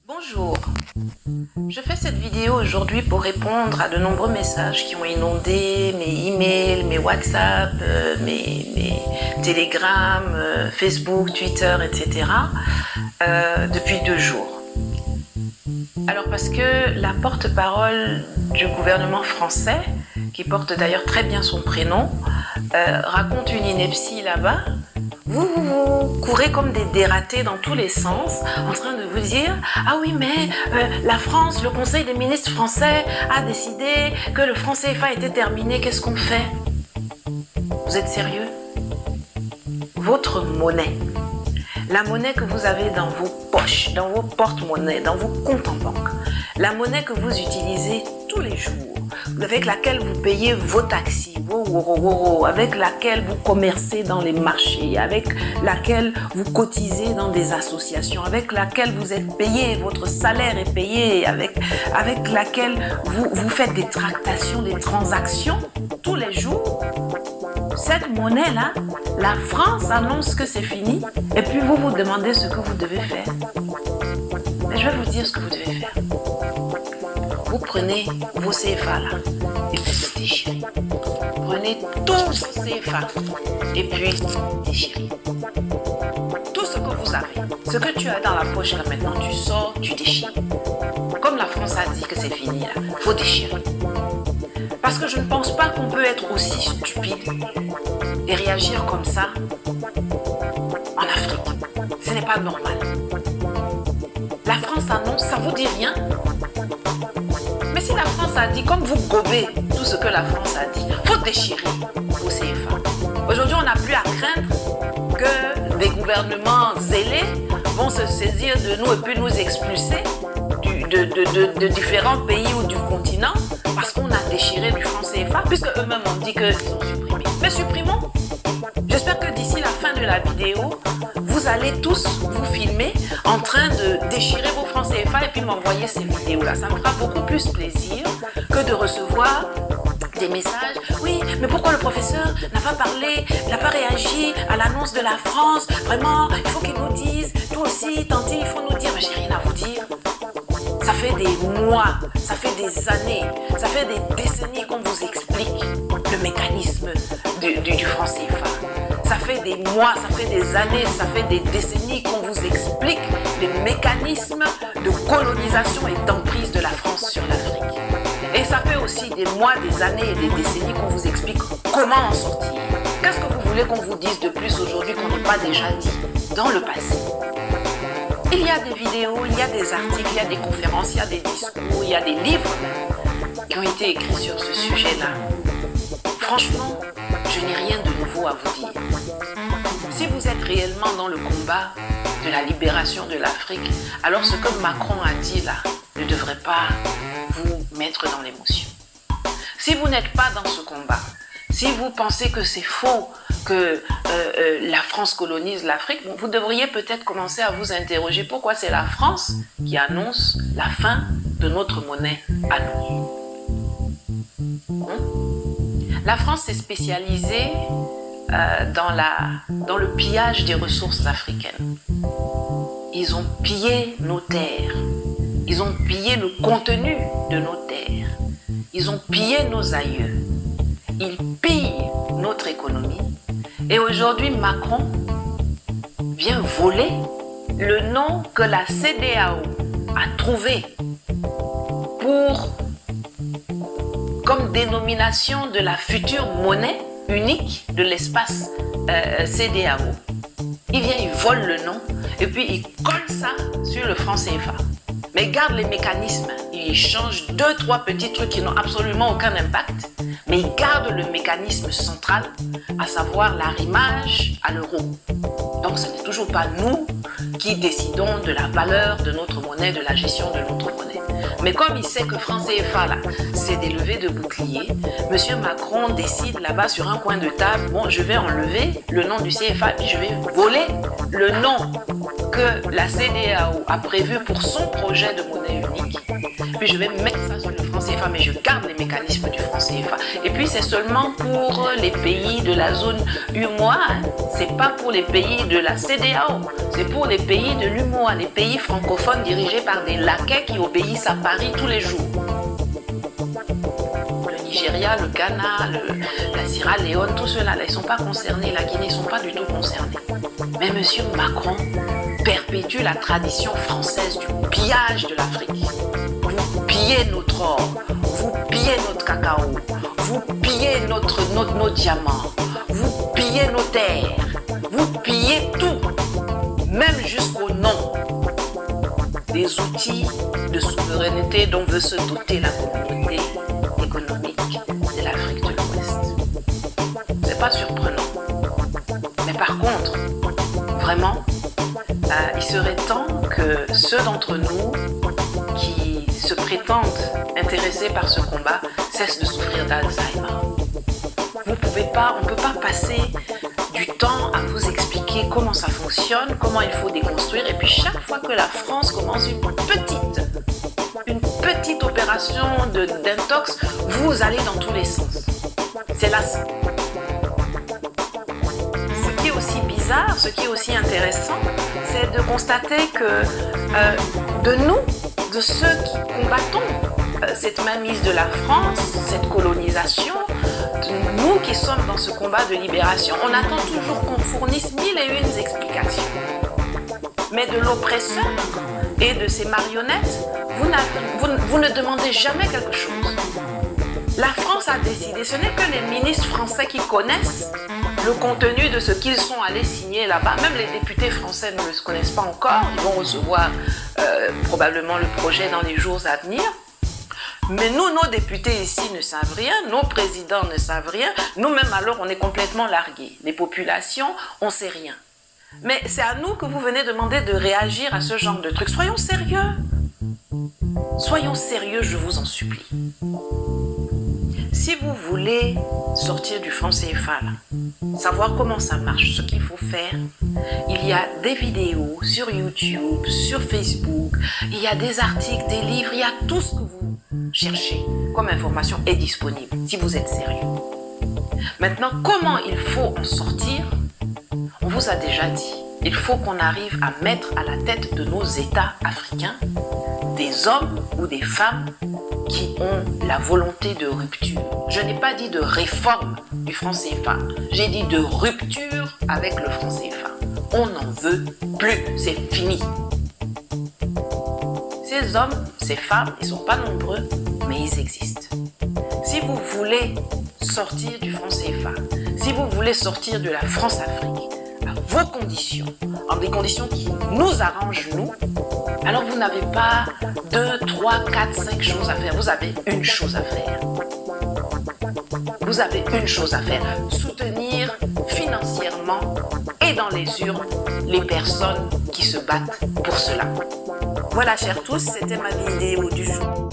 Bonjour, je fais cette vidéo aujourd'hui pour répondre à de nombreux messages qui ont inondé mes emails, mes WhatsApp, mes Telegram, Facebook, Twitter, etc. Depuis 2 jours. Alors parce que la porte-parole du gouvernement français, qui porte d'ailleurs très bien son prénom, raconte une ineptie là-bas. Vous courez comme des dératés dans tous les sens, en train de vous dire « Ah oui, mais la France, le Conseil des ministres français a décidé que le franc CFA était terminé, qu'est-ce qu'on fait ?» Vous êtes sérieux? Votre monnaie, la monnaie que vous avez dans vos poches, dans vos porte-monnaies, dans vos comptes en banque, la monnaie que vous utilisez tous les jours, avec laquelle vous payez vos taxis, vos woro, avec laquelle vous commercez dans les marchés, avec laquelle vous cotisez dans des associations, avec laquelle vous êtes payé, votre salaire est payé, avec laquelle vous faites des tractations, des transactions tous les jours. Cette monnaie-là, la France annonce que c'est fini et puis vous vous demandez ce que vous devez faire. Mais je vais vous dire ce que vous devez faire. Vous prenez vos CFA là et puis vous déchirez. Prenez tous vos CFA et puis déchirez. Tout ce que vous avez, ce que tu as dans la poche là maintenant, tu sors, tu déchires. Comme la France a dit que c'est fini là, il faut déchirer. Parce que je ne pense pas qu'on peut être aussi stupide et réagir comme ça en Afrique. Ce n'est pas normal. La France annonce, ça vous dit rien? Mais si la France a dit, comme vous gobez tout ce que la France a dit, il faut déchirer au CFA. Aujourd'hui, on n'a plus à craindre que des gouvernements zélés vont se saisir de nous et puis nous expulser de différents pays ou du continent parce qu'on a déchiré du franc CFA, puisque eux-mêmes ont dit qu'ils ont supprimé. Mais supprimons. J'espère que d'ici la fin de la vidéo, vous allez tous vous filmer en train de déchirer vos francs CFA et puis m'envoyer ces vidéos-là. Ça me fera beaucoup plus plaisir que de recevoir des messages. Oui, mais pourquoi le professeur n'a pas parlé, n'a pas réagi à l'annonce de la France? Vraiment, il faut qu'il nous dise. Toi aussi, Tanti, il faut nous dire. Mais j'ai rien à vous dire. Ça fait des mois, ça fait des années, ça fait des décennies qu'on vous explique le mécanisme du franc CFA. Ça fait des mois, ça fait des années, ça fait des décennies qu'on vous explique les mécanismes de colonisation et d'emprise de la France sur l'Afrique. Et ça fait aussi des mois, des années et des décennies qu'on vous explique comment en sortir. Qu'est-ce que vous voulez qu'on vous dise de plus aujourd'hui qu'on n'ait pas déjà dit dans le passé? Il y a des vidéos, il y a des articles, il y a des conférences, il y a des discours, il y a des livres qui ont été écrits sur ce sujet-là. Franchement, je n'ai rien de nouveau à vous dire. Si vous êtes réellement dans le combat de la libération de l'Afrique, alors ce que Macron a dit là ne devrait pas vous mettre dans l'émotion. Si vous n'êtes pas dans ce combat, si vous pensez que c'est faux, que la France colonise l'Afrique, vous devriez peut-être commencer à vous interroger pourquoi c'est la France qui annonce la fin de notre monnaie à nous. La France s'est spécialisée dans le pillage des ressources africaines. Ils ont pillé nos terres. Ils ont pillé le contenu de nos terres. Ils ont pillé nos aïeux. Ils pillent notre économie. Et aujourd'hui, Macron vient voler le nom que la CEDEAO a trouvé comme dénomination de la future monnaie unique de l'espace CEDEAO. Il vient, il vole le nom et puis il colle ça sur le franc CFA. Mais garde les mécanismes. Il change 2-3 petits trucs qui n'ont absolument aucun impact. Mais il garde le mécanisme central, à savoir l'arrimage à l'euro. Donc ce n'est toujours pas nous qui décidons de la valeur de notre monnaie, de la gestion de notre monnaie. Mais comme il sait que franc CFA là, c'est des levées de bouclier, M. Macron décide là-bas sur un coin de table, bon, je vais enlever le nom du CFA et je vais voler le nom que la CEDEAO a prévu pour son projet de monnaie unique. Puis je vais mettre ça sur le franc CFA, mais je garde les mécanismes du franc CFA. Et puis c'est seulement pour les pays de la zone UMOA, hein. C'est pas pour les pays de la CEDEAO, c'est pour les pays de l'UMOA, les pays francophones dirigés par des laquais qui obéissent à Paris tous les jours. Le Nigeria, le Ghana, la Sierra Leone, tout cela, là, ils ne sont pas concernés, la Guinée, ils ne sont pas du tout concernés. Mais M. Macron perpétue la tradition française du pillage de l'Afrique. Vous pillez notre or, vous pillez notre cacao, vous pillez nos diamants, vous pillez nos terres, vous pillez tout, même jusqu'au nom des outils de souveraineté dont veut se doter la communauté économique de l'Afrique de l'Ouest. C'est pas surprenant. Mais par contre, vraiment, il serait temps que ceux d'entre nous qui se prétendent intéressés par ce combat cessent de souffrir d'Alzheimer. On ne peut pas passer du temps à vous expliquer comment ça fonctionne, comment il faut déconstruire, et puis chaque fois que la France commence une petite opération d'intox, vous allez dans tous les sens. C'est lassant. Ce qui est aussi bizarre, ce qui est aussi intéressant, c'est de constater que de ceux qui combattons cette mainmise de la France, cette colonisation, de nous qui sommes dans ce combat de libération, on attend toujours qu'on fournisse 1001 explications. Mais de l'oppresseur et de ses marionnettes, vous ne demandez jamais quelque chose. La France a décidé, ce n'est que les ministres français qui connaissent le contenu de ce qu'ils sont allés signer là-bas. Même les députés français ne le connaissent pas encore. Ils vont recevoir probablement le projet dans les jours à venir. Mais nous, nos députés ici ne savent rien, nos présidents ne savent rien. Nous-mêmes, alors, on est complètement largués. Les populations, on ne sait rien. Mais c'est à nous que vous venez demander de réagir à ce genre de trucs. Soyons sérieux. Soyons sérieux, je vous en supplie. Si vous voulez sortir du franc CFA, savoir comment ça marche, ce qu'il faut faire, il y a des vidéos sur YouTube, sur Facebook, il y a des articles, des livres, il y a tout ce que vous cherchez comme information est disponible, si vous êtes sérieux. Maintenant, comment il faut en sortir? On vous a déjà dit, il faut qu'on arrive à mettre à la tête de nos États africains des hommes ou des femmes qui ont la volonté de rupture. Je n'ai pas dit de réforme du franc CFA, j'ai dit de rupture avec le franc CFA. On n'en veut plus, c'est fini. Ces hommes, ces femmes, ils ne sont pas nombreux, mais ils existent. Si vous voulez sortir du franc CFA, si vous voulez sortir de la France-Afrique, à vos conditions, en des conditions qui nous arrangent, nous, alors vous n'avez pas 2, 3, 4, 5 choses à faire. Vous avez une chose à faire. Vous avez une chose à faire. Soutenir financièrement et dans les urnes les personnes qui se battent pour cela. Voilà, chers tous, c'était ma vidéo du jour.